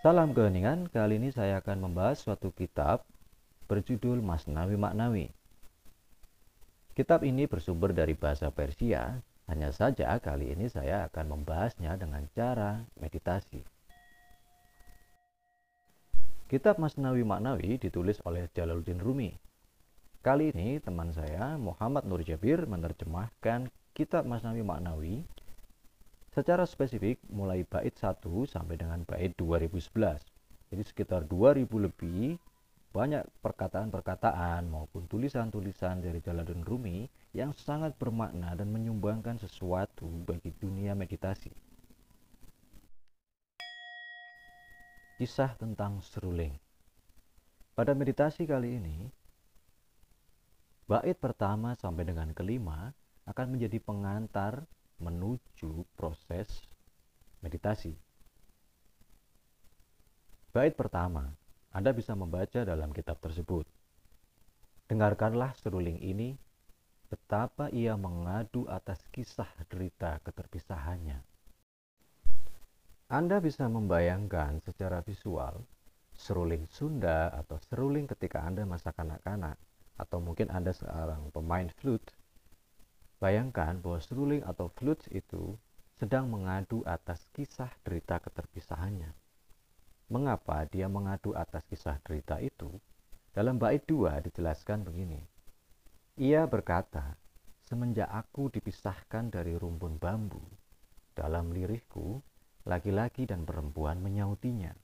Salam keheningan, kali ini saya akan membahas suatu kitab berjudul Masnawi Maknawi. Kitab ini bersumber dari bahasa Persia, hanya saja kali ini saya akan membahasnya dengan cara meditasi. Kitab Masnawi Maknawi ditulis oleh Jalaluddin Rumi. Kali ini teman saya, Muhammad Nur Jabir, menerjemahkan kitab Masnawi Maknawi secara spesifik mulai bait 1 sampai dengan bait 2011. Jadi sekitar 2000 lebih banyak perkataan-perkataan maupun tulisan-tulisan dari Jalaluddin Rumi yang sangat bermakna dan menyumbangkan sesuatu bagi dunia meditasi. Kisah tentang seruling. Pada meditasi kali ini, bait pertama sampai dengan kelima akan menjadi pengantar menuju proses meditasi. Bait pertama, Anda bisa membaca dalam kitab tersebut. Dengarkanlah seruling ini, betapa ia mengadu atas kisah derita keterpisahannya. Anda bisa membayangkan secara visual seruling Sunda atau seruling ketika Anda masa kanak-kanak, atau mungkin Anda seorang pemain flute. Bayangkan bahwa seruling atau flute itu sedang mengadu atas kisah derita keterpisahannya. Mengapa dia mengadu atas kisah derita itu? Dalam bait 2 dijelaskan begini. Ia berkata, semenjak aku dipisahkan dari rumpun bambu, dalam lirihku, laki-laki dan perempuan menyautinya.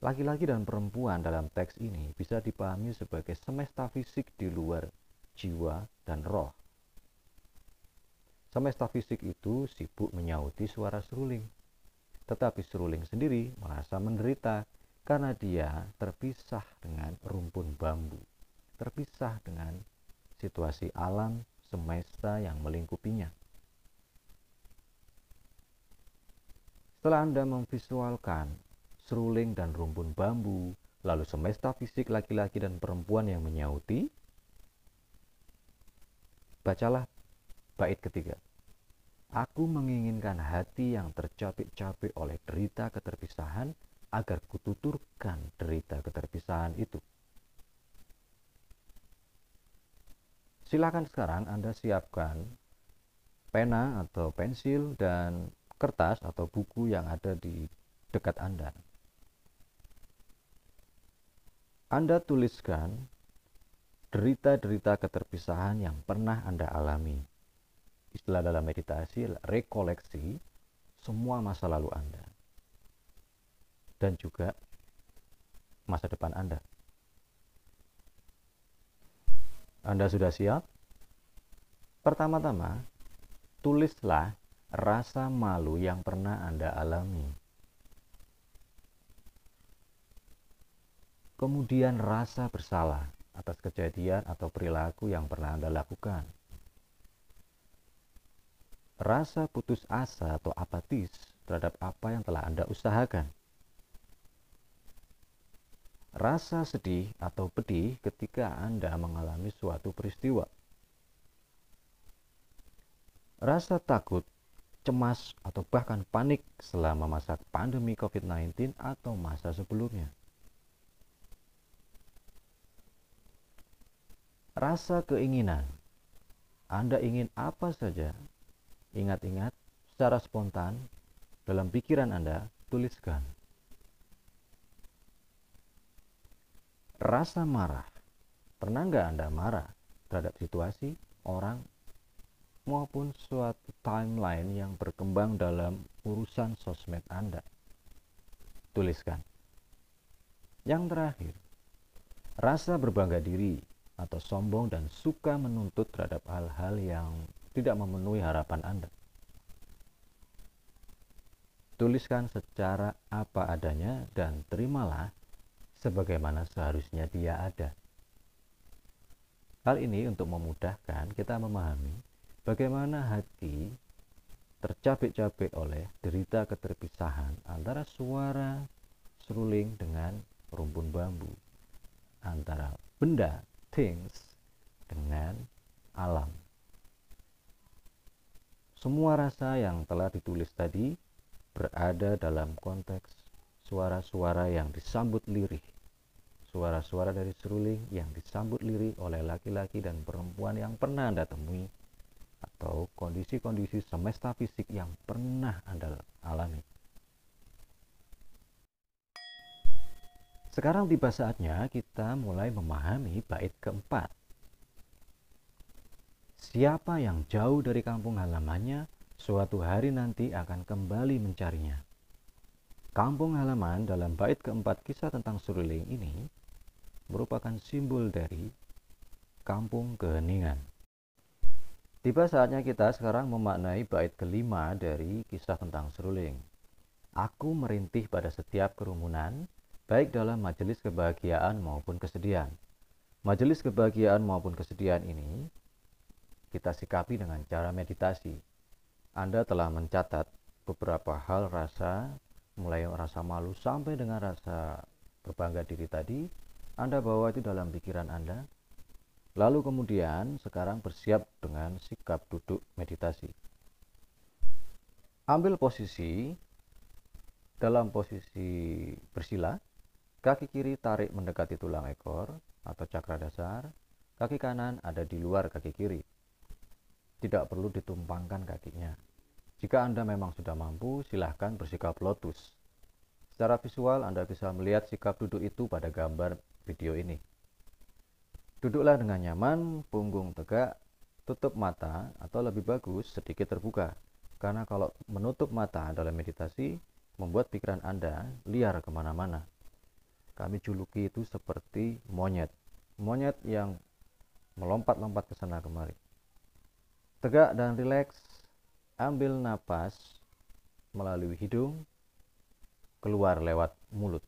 Laki-laki dan perempuan dalam teks ini bisa dipahami sebagai semesta fisik di luar jiwa dan roh. Semesta fisik itu sibuk menyauti suara seruling. Tetapi seruling sendiri merasa menderita karena dia terpisah dengan rumpun bambu, terpisah dengan situasi alam semesta yang melingkupinya. Setelah Anda memvisualkan seruling dan rumpun bambu, lalu semesta fisik laki-laki dan perempuan yang menyauti, bacalah bait ketiga. Aku menginginkan hati yang tercapek-capek oleh derita keterpisahan agar kututurkan derita keterpisahan itu. Silakan sekarang Anda siapkan pena atau pensil dan kertas atau buku yang ada di dekat Anda. Anda tuliskan derita-derita keterpisahan yang pernah Anda alami. Istilah dalam meditasi rekoleksi semua masa lalu Anda dan juga masa depan Anda. Anda sudah siap? Pertama-tama, tulislah rasa malu yang pernah Anda alami. Kemudian rasa bersalah atas kejadian atau perilaku yang pernah Anda lakukan. Rasa putus asa atau apatis terhadap apa yang telah Anda usahakan. Rasa sedih atau pedih ketika Anda mengalami suatu peristiwa. Rasa takut, cemas, atau bahkan panik selama masa pandemi COVID-19 atau masa sebelumnya. Rasa keinginan, Anda ingin apa saja. Ingat-ingat, secara spontan, dalam pikiran Anda, tuliskan. Rasa marah, pernah nggak Anda marah terhadap situasi, orang, maupun suatu timeline yang berkembang dalam urusan sosmed Anda? Tuliskan. Yang terakhir, rasa berbangga diri atau sombong dan suka menuntut terhadap hal-hal yang tidak memenuhi harapan Anda. Tuliskan secara apa adanya dan terimalah sebagaimana seharusnya dia ada. Hal ini untuk memudahkan kita memahami bagaimana hati tercapek-capek oleh derita keterpisahan antara suara seruling dengan rumpun bambu, antara benda, things, dengan alam. Semua rasa yang telah ditulis tadi berada dalam konteks suara-suara yang disambut lirih. Suara-suara dari seruling yang disambut lirih oleh laki-laki dan perempuan yang pernah Anda temui, atau kondisi-kondisi semesta fisik yang pernah Anda alami. Sekarang tiba saatnya kita mulai memahami bait keempat. Siapa yang jauh dari kampung halamannya, suatu hari nanti akan kembali mencarinya. Kampung halaman dalam bait keempat kisah tentang seruling ini merupakan simbol dari kampung keheningan. Tiba saatnya kita sekarang memaknai bait kelima dari kisah tentang seruling. Aku merintih pada setiap kerumunan, baik dalam majelis kebahagiaan maupun kesedihan. Majelis kebahagiaan maupun kesedihan ini kita sikapi dengan cara meditasi. Anda telah mencatat beberapa hal rasa, mulai rasa malu sampai dengan rasa berbangga diri tadi. Anda bawa itu dalam pikiran Anda. Lalu kemudian sekarang bersiap dengan sikap duduk meditasi. Ambil posisi dalam posisi bersila. Kaki kiri tarik mendekati tulang ekor atau cakra dasar. Kaki kanan ada di luar kaki kiri. Tidak perlu ditumpangkan kakinya. Jika Anda memang sudah mampu, silahkan bersikap lotus. Secara visual Anda bisa melihat sikap duduk itu pada gambar video ini. Duduklah dengan nyaman, punggung tegak, tutup mata, atau lebih bagus sedikit terbuka. Karena kalau menutup mata dalam meditasi, membuat pikiran Anda liar kemana-mana. Kami juluki itu seperti monyet. Monyet yang melompat-lompat ke sana kemari. Tegak dan rileks, ambil napas melalui hidung, keluar lewat mulut.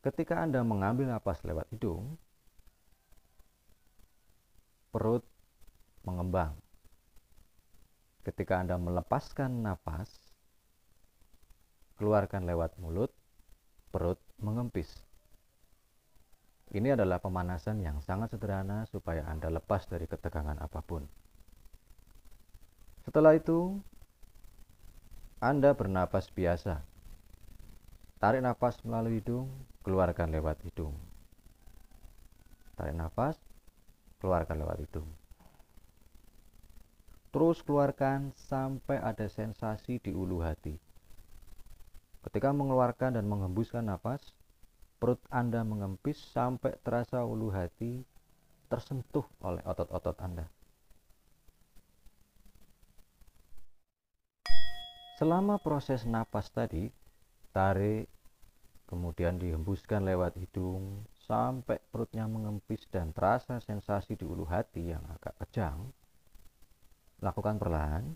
Ketika Anda mengambil napas lewat hidung, perut mengembang. Ketika Anda melepaskan napas, keluarkan lewat mulut, perut mengempis. Ini adalah pemanasan yang sangat sederhana supaya Anda lepas dari ketegangan apapun. Setelah itu, Anda bernapas biasa. Tarik napas melalui hidung, keluarkan lewat hidung. Tarik napas, keluarkan lewat hidung. Terus keluarkan sampai ada sensasi di ulu hati. Ketika mengeluarkan dan menghembuskan napas, perut Anda mengempis sampai terasa ulu hati tersentuh oleh otot-otot Anda. Selama proses napas tadi, tarik, kemudian dihembuskan lewat hidung, sampai perutnya mengempis dan terasa sensasi di ulu hati yang agak kejang, lakukan perlahan.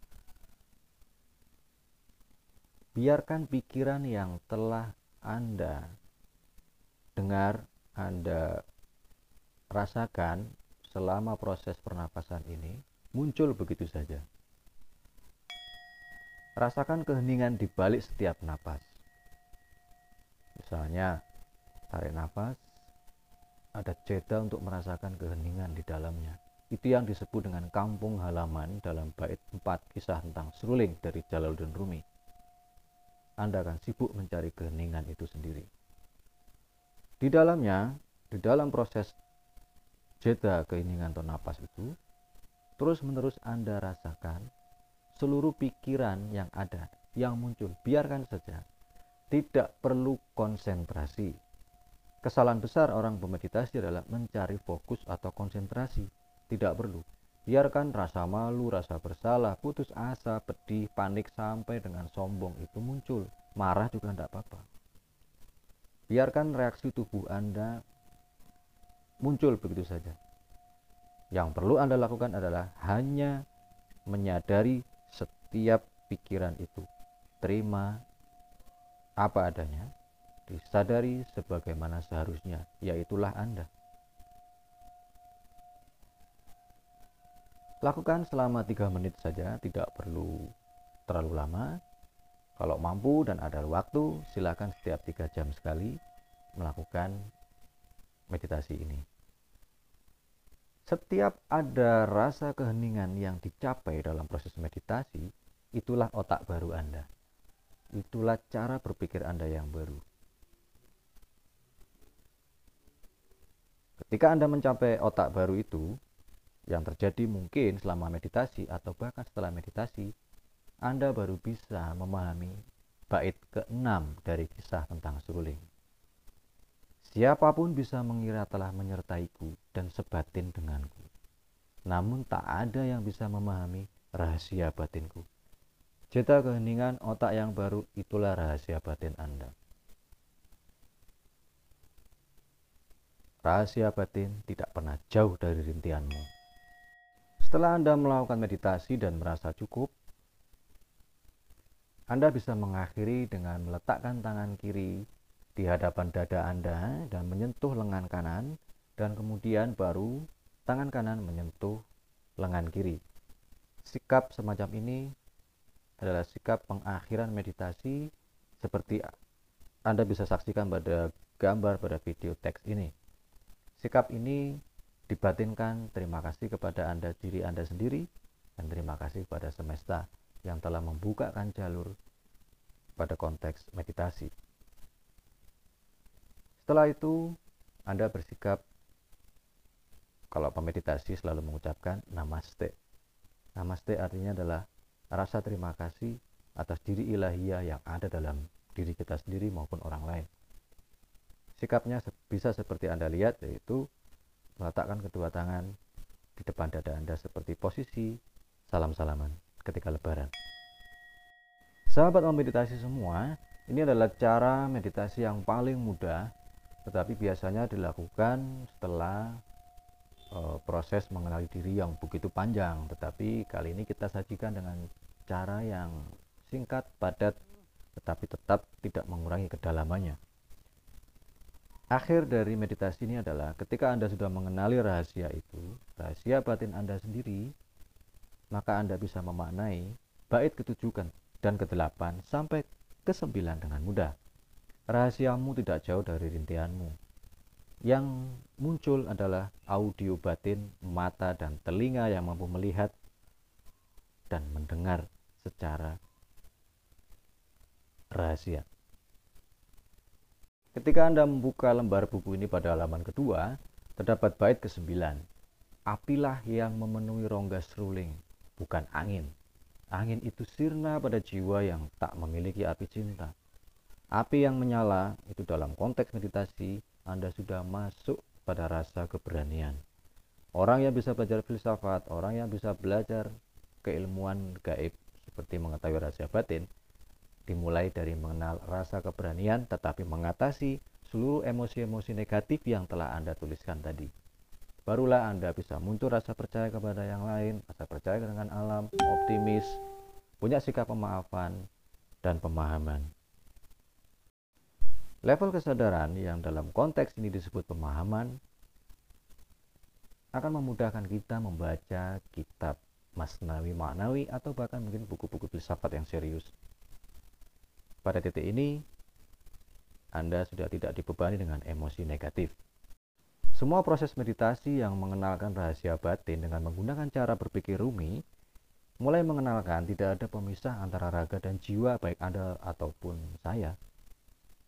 Biarkan pikiran yang telah Anda dengar, Anda rasakan selama proses pernapasan ini muncul begitu saja. Rasakan keheningan di balik setiap napas. Misalnya, tarik napas, ada jeda untuk merasakan keheningan di dalamnya. Itu yang disebut dengan kampung halaman dalam bait 4 kisah tentang seruling dari Jalaluddin Rumi. Anda akan sibuk mencari keheningan itu sendiri. Di dalamnya, di dalam proses jeda keheningan atau napas itu, terus-menerus Anda rasakan seluruh pikiran yang ada, yang muncul. Biarkan saja. Tidak perlu konsentrasi. Kesalahan besar orang bermeditasi adalah mencari fokus atau konsentrasi. Tidak perlu. Biarkan rasa malu, rasa bersalah, putus asa, pedih, panik, sampai dengan sombong itu muncul. Marah juga tidak apa-apa. Biarkan reaksi tubuh Anda muncul begitu saja. Yang perlu Anda lakukan adalah hanya menyadari setiap pikiran itu. Terima apa adanya, disadari sebagaimana seharusnya, yaitulah Anda. Lakukan selama 3 menit saja, tidak perlu terlalu lama. Kalau mampu dan ada waktu, silakan setiap 3 jam sekali melakukan meditasi ini. Setiap ada rasa keheningan yang dicapai dalam proses meditasi, itulah otak baru Anda. itulah cara berpikir Anda yang baru. Ketika Anda mencapai otak baru itu, yang terjadi mungkin selama meditasi atau bahkan setelah meditasi, Anda baru bisa memahami bait ke-6 dari kisah tentang seruling. Siapapun bisa mengira telah menyertaiku dan sebatin denganku. Namun tak ada yang bisa memahami rahasia batinku. Jeta keheningan otak yang baru itulah rahasia batin Anda. Rahasia batin tidak pernah jauh dari rintianmu. Setelah Anda melakukan meditasi dan merasa cukup, Anda bisa mengakhiri dengan meletakkan tangan kiri di hadapan dada Anda dan menyentuh lengan kanan, dan kemudian baru tangan kanan menyentuh lengan kiri. Sikap semacam ini adalah sikap pengakhiran meditasi seperti Anda bisa saksikan pada gambar pada video teks ini. Sikap ini dibatinkan terima kasih kepada diri Anda sendiri dan terima kasih kepada semesta yang telah membukakan jalur pada konteks meditasi. Setelah itu, Anda bersikap, kalau pemeditasi selalu mengucapkan namaste. Namaste artinya adalah rasa terima kasih atas diri ilahiyah yang ada dalam diri kita sendiri maupun orang lain. Sikapnya bisa seperti Anda lihat, yaitu meletakkan kedua tangan di depan dada Anda seperti posisi salam-salaman ketika lebaran. Sahabat memeditasi semua, ini adalah cara meditasi yang paling mudah, tetapi biasanya dilakukan setelah proses mengenali diri yang begitu panjang. Tetapi kali ini kita sajikan dengan cara yang singkat, padat, tetapi tetap tidak mengurangi kedalamannya. Akhir dari meditasi ini adalah ketika Anda sudah mengenali rahasia itu, rahasia batin Anda sendiri, maka Anda bisa memaknai bait ke-7 dan ke-8 sampai ke-9 dengan mudah. Rahasiamu tidak jauh dari rintianmu. Yang muncul adalah audio batin, mata dan telinga yang mampu melihat dan mendengar secara rahasia. Ketika Anda membuka lembar buku ini pada halaman kedua, terdapat bait ke-9. Apilah yang memenuhi rongga seruling, bukan angin. Angin itu sirna pada jiwa yang tak memiliki api cinta. Api yang menyala itu dalam konteks meditasi, Anda sudah masuk pada rasa keberanian. Orang yang bisa belajar filsafat, orang yang bisa belajar keilmuan gaib seperti mengetahui rahasia batin, dimulai dari mengenal rasa keberanian tetapi mengatasi seluruh emosi-emosi negatif yang telah Anda tuliskan tadi. Barulah Anda bisa muncul rasa percaya kepada yang lain, rasa percaya dengan alam, optimis, punya sikap pemaafan dan pemahaman. Level kesadaran yang dalam konteks ini disebut pemahaman akan memudahkan kita membaca kitab Masnawi Ma'nawi atau bahkan mungkin buku-buku filsafat yang serius. Pada titik ini, Anda sudah tidak dibebani dengan emosi negatif. Semua proses meditasi yang mengenalkan rahasia batin dengan menggunakan cara berpikir Rumi, mulai mengenalkan tidak ada pemisah antara raga dan jiwa baik Anda ataupun saya.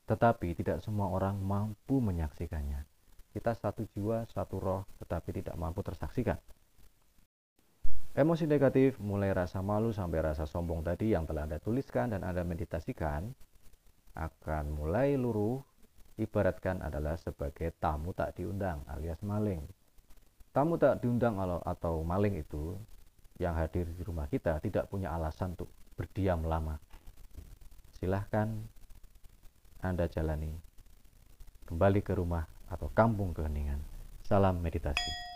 Tetapi tidak semua orang mampu menyaksikannya. Kita satu jiwa, satu roh, tetapi tidak mampu tersaksikan. Emosi negatif, mulai rasa malu sampai rasa sombong tadi yang telah Anda tuliskan dan Anda meditasikan, akan mulai luruh, ibaratkan adalah sebagai tamu tak diundang alias maling. Tamu tak diundang atau maling itu yang hadir di rumah kita tidak punya alasan untuk berdiam lama. Silahkan Anda jalani kembali ke rumah atau kampung keheningan. Salam meditasi.